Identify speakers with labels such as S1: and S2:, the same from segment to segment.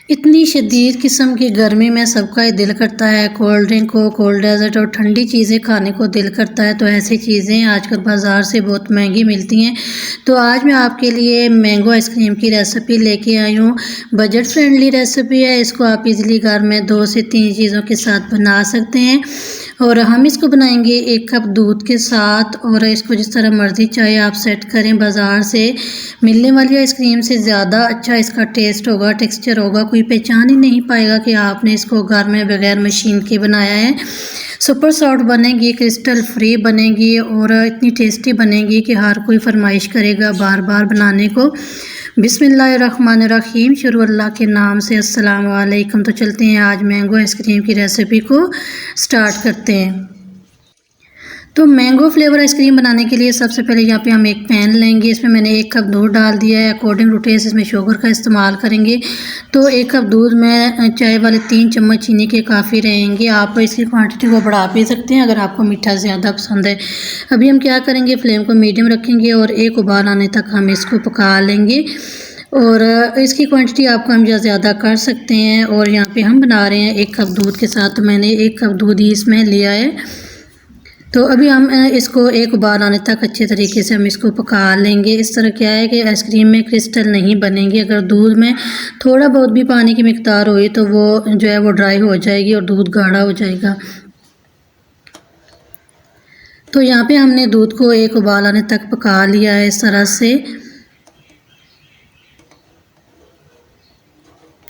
S1: इतनी शदीद किस्म की गर्मी में सबका ही दिल करता है कोल्ड ड्रिंक को, कोल्ड डेजर्ट और ठंडी चीज़ें खाने को दिल करता है। तो ऐसी चीज़ें आजकल बाज़ार से बहुत महंगी मिलती हैं। तो आज मैं आपके लिए मैंगो आइसक्रीम की रेसिपी लेके आई हूँ। बजट फ्रेंडली रेसिपी है। इसको आप इजीली घर में 2 से 3 चीज़ों के साथ बना सकते हैं। और हम इसको बनाएंगे 1 कप दूध के साथ। और इसको जिस तरह मर्ज़ी चाहे आप सेट करें। बाज़ार से मिलने वाली आइसक्रीम से ज़्यादा अच्छा इसका टेस्ट होगा, टेक्सचर होगा। कोई पहचान ही नहीं पाएगा कि आपने इसको घर में बगैर मशीन के बनाया है। सुपर सॉफ्ट बनेगी, क्रिस्टल फ्री बनेगी और इतनी टेस्टी बनेगी कि हर कोई फरमाइश करेगा बार बार बनाने को। बिस्मिल्लाहिर्रहमानिर्रहीम, शुरू अल्लाह के नाम से। अस्सलाम वालेकुम। तो चलते हैं आज मैंगो आइसक्रीम की रेसिपी को स्टार्ट करते हैं। तो मैंगो फ्लेवर आइसक्रीम बनाने के लिए सबसे पहले यहाँ पे हम एक पैन लेंगे। इसमें मैंने 1 कप दूध डाल दिया है। अकॉर्डिंग टू टेस्ट इसमें शुगर का इस्तेमाल करेंगे। तो 1 कप दूध में चाय वाले 3 चम्मच चीनी के काफ़ी रहेंगे। आप इसकी क्वांटिटी को बढ़ा भी सकते हैं अगर आपको मीठा ज़्यादा पसंद है। अभी हम क्या करेंगे, फ्लेम को मीडियम रखेंगे और एक उबाल आने तक हम इसको पका लेंगे। और इसकी क्वांटिटी आप कम या ज़्यादा कर सकते हैं। और यहाँ पे हम बना रहे हैं 1 कप दूध के साथ, तो मैंने 1 कप दूध ही इसमें लिया है। तो अभी हम इसको एक उबाल आने तक अच्छे तरीके से हम इसको पका लेंगे। इस तरह क्या है कि आइसक्रीम में क्रिस्टल नहीं बनेंगे। अगर दूध में थोड़ा बहुत भी पानी की मिकदार हुई तो वो जो है वो ड्राई हो जाएगी और दूध गाढ़ा हो जाएगा। तो यहाँ पे हमने दूध को एक उबाल आने तक पका लिया है इस तरह से।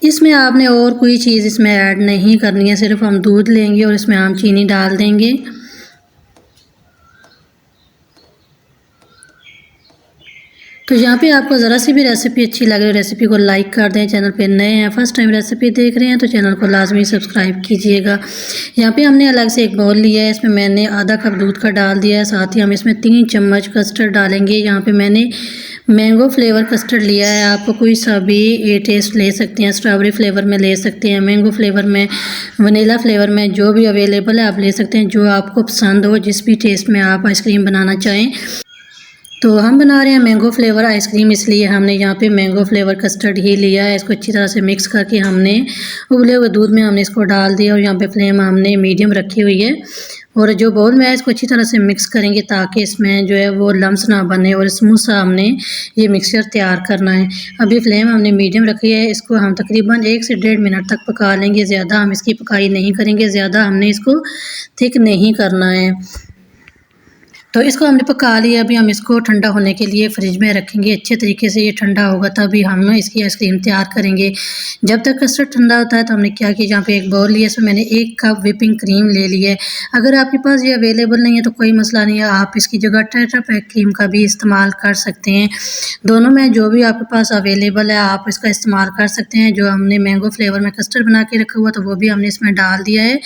S1: इसमें आपने और कोई चीज़ इसमें ऐड नहीं करनी है, सिर्फ हम दूध लेंगे और इसमें हम चीनी डाल देंगे। तो यहाँ पे आपको ज़रा सी भी रेसिपी अच्छी लगे रेसिपी को लाइक कर दें। चैनल पे नए हैं, फर्स्ट टाइम रेसिपी देख रहे हैं तो चैनल को लाजमी सब्सक्राइब कीजिएगा। यहाँ पे हमने अलग से एक बाउल लिया है। इसमें मैंने आधा कप दूध का डाल दिया है। साथ ही हम इसमें 3 चम्मच कस्टर्ड डालेंगे। यहाँ पे मैंने मैंगो फ्लेवर कस्टर्ड लिया है। आप कोई सा भी ये टेस्ट ले सकते हैं। स्ट्रॉबेरी फ्लेवर में ले सकते हैं, मैंगो फ्लेवर में, वनीला फ्लेवर में, जो भी अवेलेबल है आप ले सकते हैं, जो आपको पसंद हो, जिस भी टेस्ट में आप आइसक्रीम बनाना चाहें। तो हम बना रहे हैं मैंगो फ्लेवर आइसक्रीम, इसलिए हमने यहाँ पे मैंगो फ्लेवर कस्टर्ड ही लिया है। इसको अच्छी तरह से मिक्स करके हमने उबले हुए दूध में हमने इसको डाल दिया और यहाँ पे फ्लेम हमने मीडियम रखी हुई है। और जो बाउल में है इसको अच्छी तरह से मिक्स करेंगे ताकि इसमें जो है वो लम्स ना बने और स्मूथ सा हमने ये मिक्सचर तैयार करना है। अभी फ्लेम हमने मीडियम रखी है। इसको हम तकरीबन 1 से 1.5 मिनट तक पका लेंगे। ज़्यादा हम इसकी पकाई नहीं करेंगे, ज़्यादा हमने इसको थिक नहीं करना है। तो इसको हमने पका लिया। अभी हम इसको ठंडा होने के लिए फ्रिज में रखेंगे। अच्छे तरीके से ये ठंडा होगा तभी हम इसकी आइसक्रीम तैयार करेंगे। जब तक कस्टर्ड ठंडा होता है तो हमने क्या किया, जहाँ पे एक बाउल लिया इसमें मैंने 1 कप व्हिपिंग क्रीम ले ली है। अगर आपके पास ये अवेलेबल नहीं है तो कोई मसला नहीं है, आप इसकी जगह टेट्रा पैक क्रीम का भी इस्तेमाल कर सकते हैं। दोनों में जो भी आपके पास अवेलेबल है आप इसका इस्तेमाल कर सकते हैं। जो हमने मैंगो फ्लेवर में कस्टर्ड बना के रखा हुआ तो वो भी हमने इसमें डाल दिया है।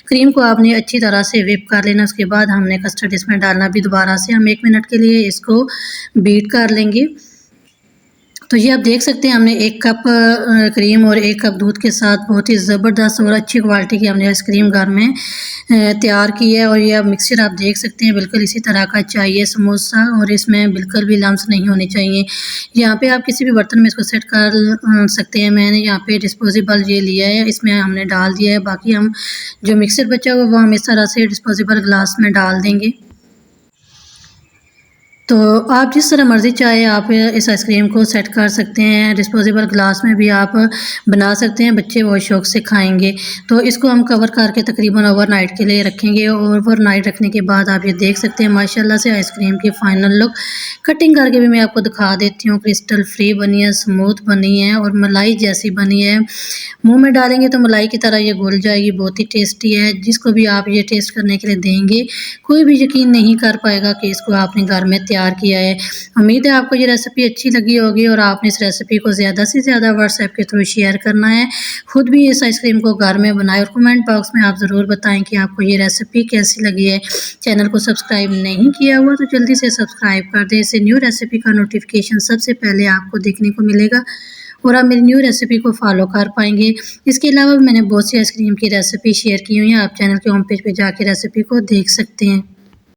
S1: क्रीम को आपने अच्छी तरह से व्हिप कर लेना। उसके बाद हमने कस्टर्ड इसमें डालना। दोबारा से हम 1 मिनट के लिए इसको बीट कर लेंगे। तो ये आप देख सकते हैं हमने 1 कप क्रीम और 1 कप दूध के साथ बहुत ही ज़बरदस्त और अच्छी क्वालिटी की हमने आइसक्रीम घर में तैयार की है। और ये अब मिक्सचर आप देख सकते हैं बिल्कुल इसी तरह का चाहिए, स्मूथ सा, और इसमें बिल्कुल भी लम्स नहीं होने चाहिए। यहाँ पे आप किसी भी बर्तन में इसको सेट कर सकते हैं। मैंने यहाँ पे डिस्पोजेबल ये लिया है, इसमें हमने डाल दिया है। बाकी हम जो मिक्सचर बचा हुआ वो हम इस तरह से डिस्पोजेबल ग्लास में डाल देंगे। तो आप जिस तरह मर्ज़ी चाहे आप इस आइसक्रीम को सेट कर सकते हैं। डिस्पोजेबल ग्लास में भी आप बना सकते हैं, बच्चे बहुत शौक़ से खाएंगे। तो इसको हम कवर करके तकरीबन ओवरनाइट के लिए रखेंगे। ओवरनाइट रखने के बाद आप ये देख सकते हैं माशाल्लाह से आइसक्रीम की फ़ाइनल लुक। कटिंग करके भी मैं आपको दिखा देती हूँ। क्रिस्टल फ्री बनी है, स्मूथ बनी है और मलाई जैसी बनी है। मुँह में डालेंगे तो मलाई की तरह ये घुल जाएगी। बहुत ही टेस्टी है। जिसको भी आप ये टेस्ट करने के लिए देंगे कोई भी यकीन नहीं कर पाएगा कि इसको आपने घर में तैयार किया है। उम्मीद है आपको ये रेसिपी अच्छी लगी होगी और आपने इस रेसिपी को ज़्यादा से ज़्यादा व्हाट्सएप के थ्रू शेयर करना है। खुद भी इस आइसक्रीम को घर में बनाएं और कमेंट बॉक्स में आप ज़रूर बताएं कि आपको ये रेसिपी कैसी लगी है। चैनल को सब्सक्राइब नहीं किया हुआ तो जल्दी से सब्सक्राइब कर दें। इससे न्यू रेसिपी का नोटिफिकेशन सबसे पहले आपको देखने को मिलेगा और आप मेरी न्यू रेसिपी को फॉलो कर पाएंगे। इसके अलावा मैंने बहुत सी आइसक्रीम की रेसिपी शेयर की हुई है। आप चैनल के होम पेज पे जाके रेसिपी को देख सकते हैं।